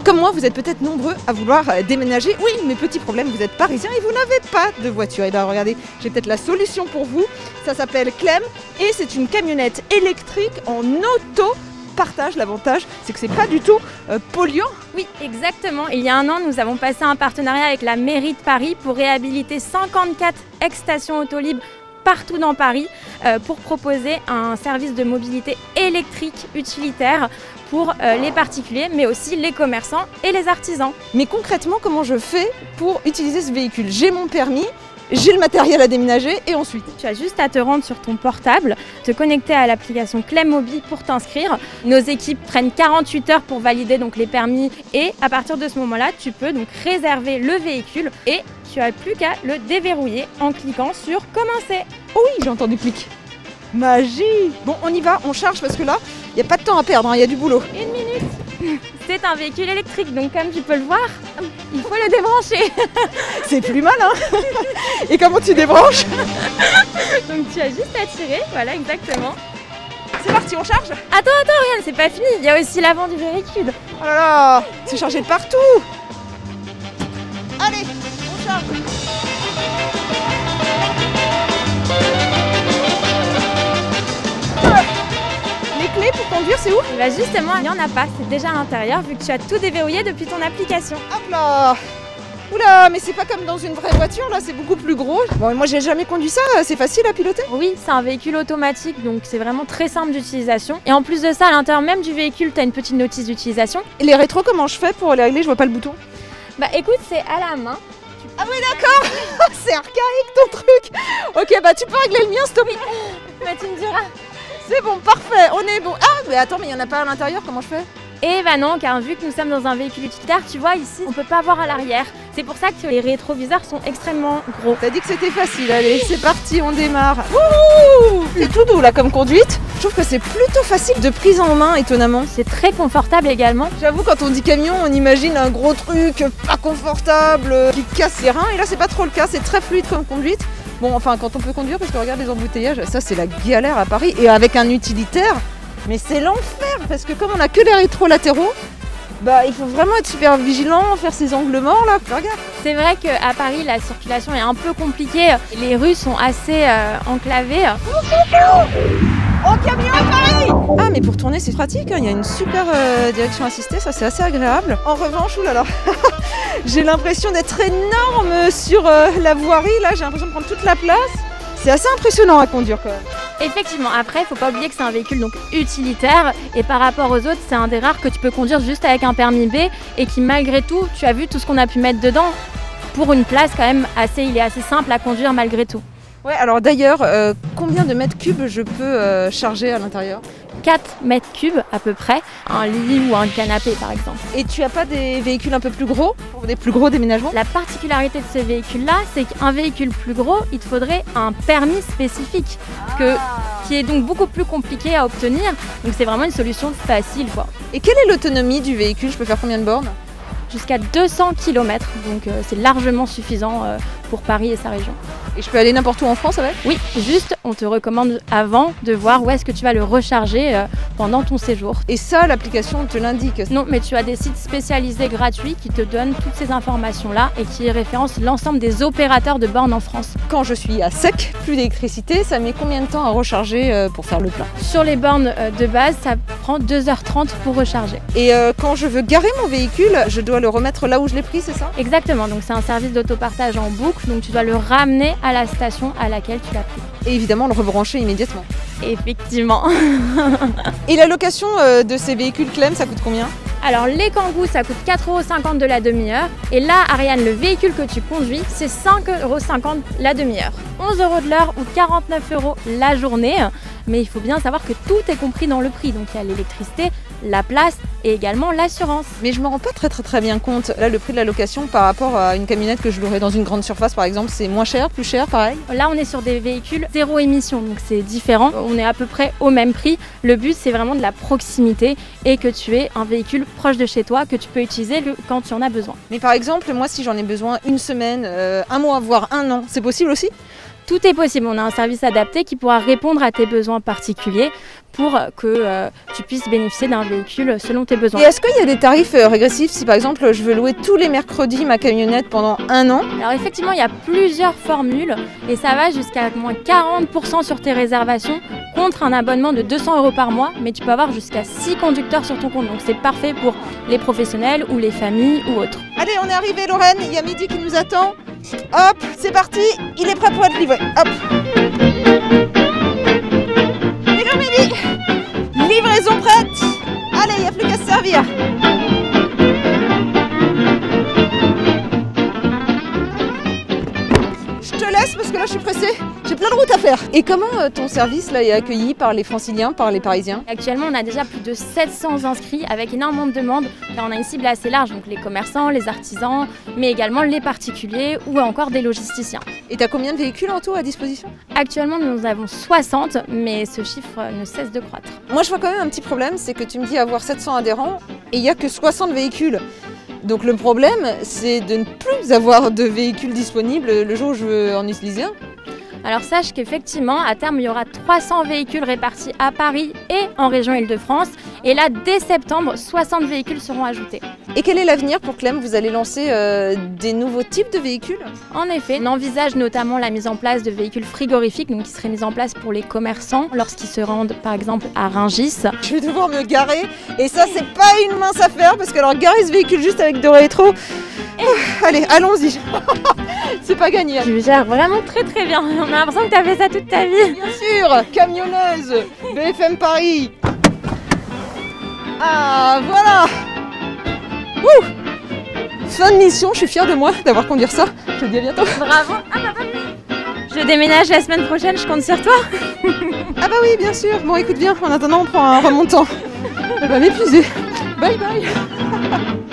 Comme moi, vous êtes peut-être nombreux à vouloir déménager. Oui, mais petit problème, vous êtes parisien et vous n'avez pas de voiture. Et bien regardez, j'ai peut-être la solution pour vous. Ça s'appelle Clem et c'est une camionnette électrique en auto-partage. L'avantage, c'est que c'est pas du tout polluant. Oui, exactement. Il y a un an, nous avons passé un partenariat avec la mairie de Paris pour réhabiliter 54 ex-stations Autolib partout dans Paris pour proposer un service de mobilité électrique utilitaire pour les particuliers, mais aussi les commerçants et les artisans. Mais concrètement, comment je fais pour utiliser ce véhicule? J'ai mon permis, j'ai le matériel à déménager et ensuite? Tu as juste à te rendre sur ton portable, te connecter à l'application Clem Mobi pour t'inscrire. Nos équipes prennent 48 heures pour valider donc les permis et à partir de ce moment-là, tu peux donc réserver le véhicule et tu n'as plus qu'à le déverrouiller en cliquant sur Commencer. Oh oui, j'ai entendu clic. Magie! Bon, on y va, on charge parce que là, il n'y a pas de temps à perdre, il y a du boulot. 1 minute. C'est un véhicule électrique, donc comme tu peux le voir, il faut le débrancher. C'est plus mal, hein? Et comment tu débranches? Donc tu as juste à tirer, voilà exactement. C'est parti, on charge? Attends, Ariane, c'est pas fini, il y a aussi l'avant du véhicule. Oh là là, c'est chargé de partout! Allez, on charge! Les clés pour conduire, c'est où? Bah justement, il n'y en a pas, c'est déjà à l'intérieur vu que tu as tout déverrouillé depuis ton application. Hop là! Oula, mais c'est pas comme dans une vraie voiture, là c'est beaucoup plus gros. Bon, moi j'ai jamais conduit ça, c'est facile à piloter? Oui, c'est un véhicule automatique, donc c'est vraiment très simple d'utilisation. Et en plus de ça, à l'intérieur même du véhicule, tu as une petite notice d'utilisation. Et les rétros, comment je fais pour les régler? Je vois pas le bouton. Bah écoute, c'est à la main. Ah oui d'accord. C'est archaïque ton truc. Ok, bah tu peux régler le mien s'il te plaît. Bah tu me diras. C'est bon, parfait, on est bon. Ah mais attends, mais il y en a pas à l'intérieur, comment je fais? Et bah non, car vu que nous sommes dans un véhicule utilitaire, tu vois ici, on peut pas voir à l'arrière. C'est pour ça que les rétroviseurs sont extrêmement gros. T'as dit que c'était facile, allez c'est parti, on démarre. Wouhou! C'est tout doux là comme conduite. Je trouve que c'est plutôt facile de prise en main, étonnamment. C'est très confortable également. J'avoue, quand on dit camion, on imagine un gros truc pas confortable, qui casse les reins. Et là c'est pas trop le cas, c'est très fluide comme conduite. Bon, enfin quand on peut conduire, parce que regarde les embouteillages, ça c'est la galère à Paris. Et avec un utilitaire, mais c'est l'enfer, parce que comme on a que les rétro-latéraux, bah il faut vraiment être super vigilant, faire ces angles morts là. Regarde. C'est vrai qu'à Paris, la circulation est un peu compliquée. Les rues sont assez enclavées. Oh camion à Paris! Ah mais pour tourner c'est pratique, hein. Il y a une super direction assistée, ça c'est assez agréable. En revanche, oulala, j'ai l'impression d'être énorme sur la voirie, là j'ai l'impression de prendre toute la place. C'est assez impressionnant à conduire quand même. Effectivement, après, il ne faut pas oublier que c'est un véhicule donc utilitaire et par rapport aux autres, c'est un des rares que tu peux conduire juste avec un permis B et qui malgré tout, tu as vu tout ce qu'on a pu mettre dedans pour une place quand même il est assez simple à conduire malgré tout. Ouais, alors d'ailleurs, combien de mètres cubes je peux charger à l'intérieur? 4 mètres cubes à peu près, un lit ou un canapé par exemple. Et tu as pas des véhicules un peu plus gros, pour des plus gros déménagements? La particularité de ce véhicule-là, c'est qu'un véhicule plus gros, il te faudrait un permis spécifique, qui est donc beaucoup plus compliqué à obtenir. Donc c'est vraiment une solution facile, quoi. Et quelle est l'autonomie du véhicule? Je peux faire combien de bornes? Jusqu'à 200 km, donc c'est largement suffisant pour Paris et sa région. Et je peux aller n'importe où en France avec? Oui, juste on te recommande avant de voir où est-ce que tu vas le recharger pendant ton séjour. Et ça, l'application te l'indique? Non, mais tu as des sites spécialisés gratuits qui te donnent toutes ces informations-là et qui référencent l'ensemble des opérateurs de bornes en France. Quand je suis à sec, plus d'électricité, ça met combien de temps à recharger pour faire le plein? Sur les bornes de base, ça prend 2h30 pour recharger. Et quand je veux garer mon véhicule, je dois le remettre là où je l'ai pris, c'est ça? Exactement, donc c'est un service d'autopartage en boucle, donc tu dois le ramener à la station à laquelle tu l'as pris. Et évidemment le rebrancher immédiatement. Effectivement. Et la location de ces véhicules Clem, ça coûte combien? Alors les Kangoo, ça coûte 4,50 € de la demi-heure. Et là, Ariane, le véhicule que tu conduis, c'est 5,50 € la demi-heure. 11 € de l'heure ou 49 € la journée. Mais il faut bien savoir que tout est compris dans le prix. Donc il y a l'électricité, la place et également l'assurance. Mais je me rends pas très bien compte. Là, le prix de la location par rapport à une camionnette que je louerais dans une grande surface par exemple, c'est moins cher, plus cher, pareil? Là, on est sur des véhicules zéro émission, donc c'est différent. On est à peu près au même prix. Le but, c'est vraiment de la proximité et que tu aies un véhicule proche de chez toi que tu peux utiliser quand tu en as besoin. Mais par exemple, moi, si j'en ai besoin une semaine, un mois, voire un an, c'est possible aussi? Tout est possible, on a un service adapté qui pourra répondre à tes besoins particuliers pour que tu puisses bénéficier d'un véhicule selon tes besoins. Et est-ce qu'il y a des tarifs régressifs si par exemple je veux louer tous les mercredis ma camionnette pendant 1 an? Alors effectivement, il y a plusieurs formules et ça va jusqu'à moins 40% sur tes réservations contre un abonnement de 200 € par mois, mais tu peux avoir jusqu'à 6 conducteurs sur ton compte, donc c'est parfait pour les professionnels ou les familles ou autres. Allez, on est arrivé Lorraine, il y a Midi qui nous attend. Hop, c'est parti, il est prêt pour être livré. Hop. Hello Midi, livraison prête. Allez, il n'y a plus qu'à se servir. Je te laisse parce que là je suis pressée, j'ai plein de routes à faire. Et comment ton service là est accueilli par les franciliens, par les parisiens? Actuellement, on a déjà plus de 700 inscrits avec énormément de demandes car on a une cible assez large, donc les commerçants, les artisans, mais également les particuliers ou encore des logisticiens. Et tu as combien de véhicules en tout à disposition? Actuellement, nous en avons 60, mais ce chiffre ne cesse de croître. Moi je vois quand même un petit problème, c'est que tu me dis avoir 700 adhérents et il n'y a que 60 véhicules. Donc le problème, c'est de ne plus avoir de véhicules disponibles le jour où je veux en utiliser un. Alors sache qu'effectivement, à terme, il y aura 300 véhicules répartis à Paris et en région Île-de-France. Et là, dès septembre, 60 véhicules seront ajoutés. Et quel est l'avenir pour Clem? Vous allez lancer des nouveaux types de véhicules? En effet, on envisage notamment la mise en place de véhicules frigorifiques, donc qui seraient mis en place pour les commerçants lorsqu'ils se rendent par exemple à Rungis. Je vais devoir me garer et ça c'est pas une mince affaire parce que alors garer ce véhicule juste avec de rétro, allez allons-y. C'est pas gagné. Tu gères vraiment très très bien, on a l'impression que tu as fait ça toute ta vie. Bien sûr, camionneuse, BFM Paris. Ah voilà. Ouh. Fin de mission, je suis fière de moi d'avoir conduit ça. Je te dis à bientôt. Bravo. Ah bah je déménage la semaine prochaine, je compte sur toi. Ah bah oui, bien sûr. Bon écoute bien, en attendant on prend un remontant. Elle va m'épuiser. Bye bye.